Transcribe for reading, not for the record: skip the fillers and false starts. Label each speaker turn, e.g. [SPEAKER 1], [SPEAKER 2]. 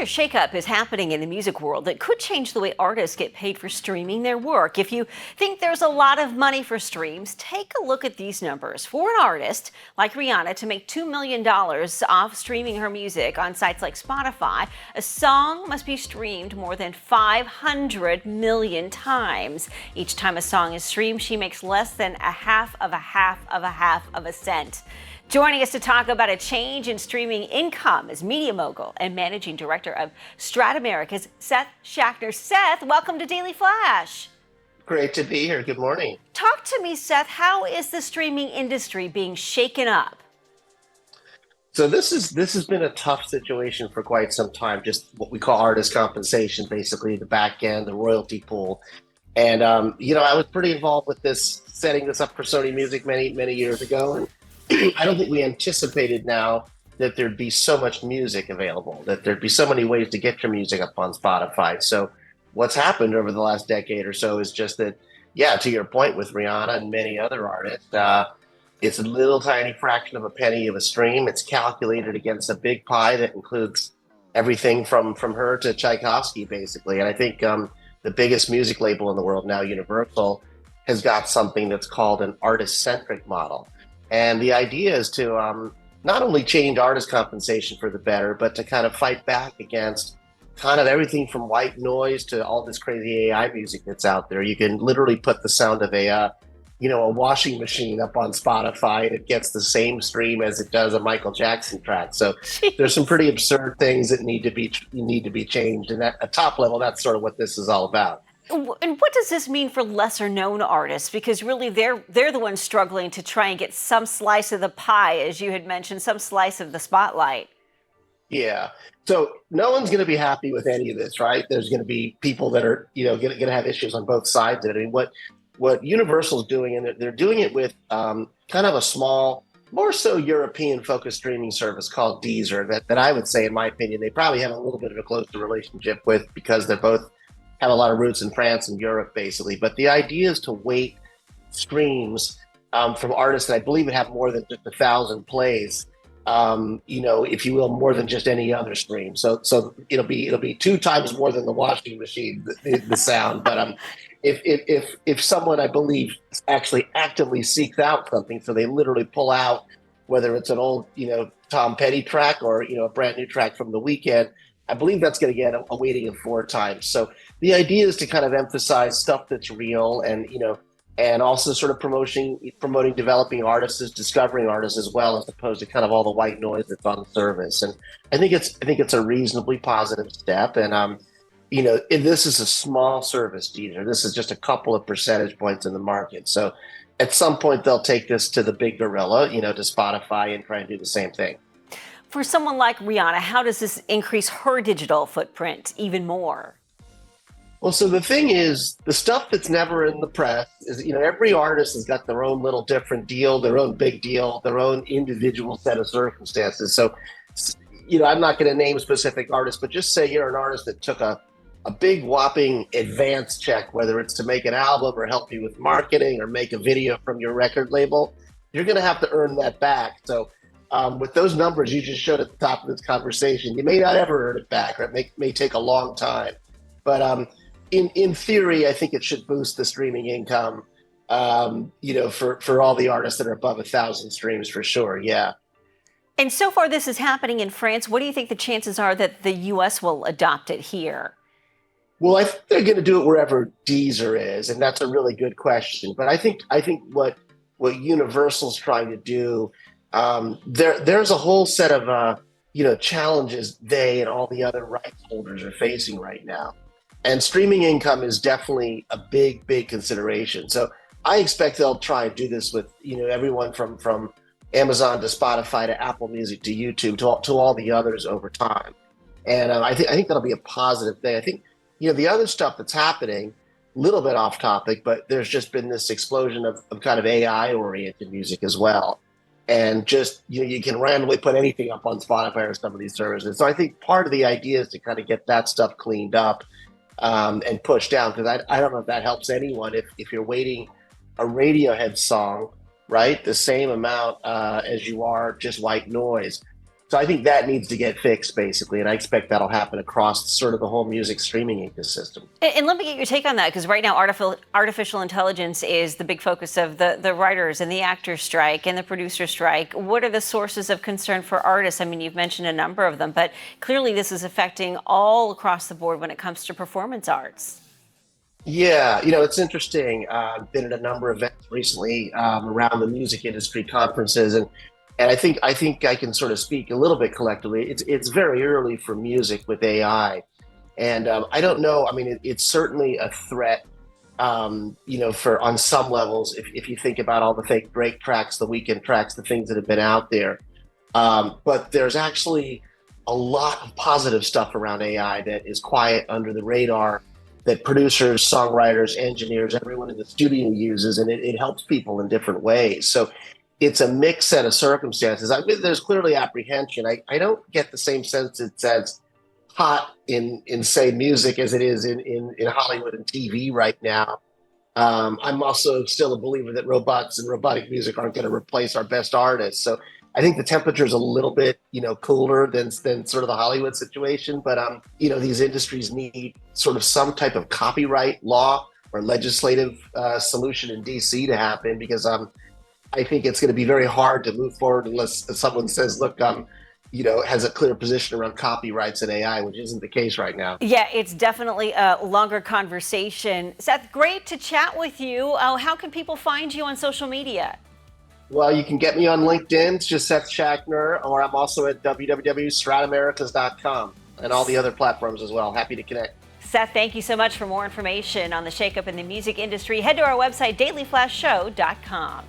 [SPEAKER 1] major shakeup is happening in the music world that could change the way artists get paid for streaming their work. If you think there's a lot of money for streams, take a look at these numbers. For an artist like Rihanna to make $2 million off streaming her music on sites like Spotify, a song must be streamed more than 500 million times. Each time a song is streamed, she makes less than a half of a cent. Joining us to talk about a change in streaming income is media mogul and managing director of Strat America's Seth Schachner. Seth, welcome to Daily Flash.
[SPEAKER 2] Great to be here. Good morning.
[SPEAKER 1] Talk to me, Seth. How is the streaming industry being shaken up?
[SPEAKER 2] So this has been a tough situation for quite some time. Just what we call artist compensation, basically the back end, the royalty pool. And I was pretty involved with this, setting this up for Sony Music many years ago. And I don't think we anticipated now that there'd be so much music available, that there'd be so many ways to get your music up on Spotify. So what's happened over the last decade or so is just that, yeah, to your point with Rihanna and many other artists, it's a little tiny fraction of a penny of a stream. It's calculated against a big pie that includes everything from her to Tchaikovsky, basically. And I think the biggest music label in the world now, Universal, has got something that's called an artist-centric model. And the idea is to not only change artist compensation for the better, but to kind of fight back against kind of everything from white noise to all this crazy AI music that's out there. You can literally put the sound of a washing machine up on Spotify and it gets the same stream as it does a Michael Jackson track. So there's some pretty absurd things that need to be changed. And at a top level, that's sort of what this is all about.
[SPEAKER 1] And what does this mean for lesser known artists? Because really they're the ones struggling to try and get some slice of the pie, as you had mentioned, some slice of the spotlight.
[SPEAKER 2] Yeah. So no one's going to be happy with any of this, right? There's going to be people that are, going to have issues on both sides of it. I mean, what Universal's doing, and they're doing it with kind of a small, more so European-focused streaming service called Deezer that I would say, in my opinion, they probably have a little bit of a closer relationship with because they're both have a lot of roots in France and Europe, basically. But the idea is to weight streams from artists that I believe would have more than just 1,000 plays, if you will, more than just any other stream. So it'll be 2 times more than the washing machine, the sound. But if someone, I believe, actually actively seeks out something, so they literally pull out, whether it's an old, Tom Petty track or, a brand new track from The Weeknd, I believe that's going to get a weighting of 4 times. So the idea is to kind of emphasize stuff that's real and also sort of promoting developing artists, discovering artists as well, as opposed to kind of all the white noise that's on the service. And I think it's a reasonably positive step. And this is a small service, Deezer. This is just a couple of percentage points in the market. So at some point they'll take this to the big gorilla, to Spotify and try and do the same thing.
[SPEAKER 1] For someone like Rihanna, how does this increase her digital footprint even more?
[SPEAKER 2] Well, so the thing is, the stuff that's never in the press is, every artist has got their own little different deal, their own big deal, their own individual set of circumstances. So, I'm not going to name specific artists, but just say you're an artist that took a big whopping advance check, whether it's to make an album or help you with marketing or make a video from your record label, you're going to have to earn that back. So with those numbers you just showed at the top of this conversation, you may not ever earn it back, or it may take a long time. But in theory, I think it should boost the streaming income, for all the artists that are above 1,000 streams, for sure. Yeah.
[SPEAKER 1] And so far this is happening in France. What do you think the chances are that the U.S. will adopt it here?
[SPEAKER 2] Well, I think they're going to do it wherever Deezer is, and that's a really good question. But I think what Universal's trying to do, there's a whole set of challenges they and all the other rights holders are facing right now, and streaming income is definitely a big consideration. So I expect they'll try and do this with everyone from Amazon to Spotify to Apple Music to YouTube to all the others over time, and I think that'll be a positive thing. I think the other stuff that's happening, a little bit off topic, but there's just been this explosion of kind of AI oriented music as well. And just, you can randomly put anything up on Spotify or some of these services. So I think part of the idea is to kind of get that stuff cleaned up and pushed down, because I don't know if that helps anyone. If you're waiting a Radiohead song, right, the same amount as you are just white noise, So I think that needs to get fixed, basically, and I expect that'll happen across sort of the whole music streaming ecosystem.
[SPEAKER 1] And let me get your take on that, because right now artificial intelligence is the big focus of the writers and the actors strike and the producer strike. What are the sources of concern for artists? I mean, you've mentioned a number of them, but clearly this is affecting all across the board when it comes to performance arts.
[SPEAKER 2] Yeah, it's interesting. I've been at a number of events recently around the music industry conferences, and I think I can sort of speak a little bit collectively. It's very early for music with AI, and I don't know. I mean, it's certainly a threat. For on some levels, if you think about all the fake break tracks, the weekend tracks, the things that have been out there, but there's actually a lot of positive stuff around AI that is quiet under the radar that producers, songwriters, engineers, everyone in the studio uses, and it helps people in different ways. So it's a mixed set of circumstances. I mean, there's clearly apprehension. I don't get the same sense it's as hot in say music as it is in Hollywood and TV right now. I'm also still a believer that robots and robotic music aren't going to replace our best artists. So I think the temperature is a little bit, cooler than sort of the Hollywood situation. But these industries need sort of some type of copyright law or legislative solution in DC to happen, because I think it's going to be very hard to move forward unless someone says, look, has a clear position around copyrights and AI, which isn't the case right now.
[SPEAKER 1] Yeah, it's definitely a longer conversation. Seth, great to chat with you. How can people find you on social media?
[SPEAKER 2] Well, you can get me on LinkedIn. It's just Seth Schachner, or I'm also at www.stratamericas.com and all the other platforms as well. Happy to connect.
[SPEAKER 1] Seth, thank you so much. For more information on the shakeup in the music industry, head to our website, dailyflashshow.com.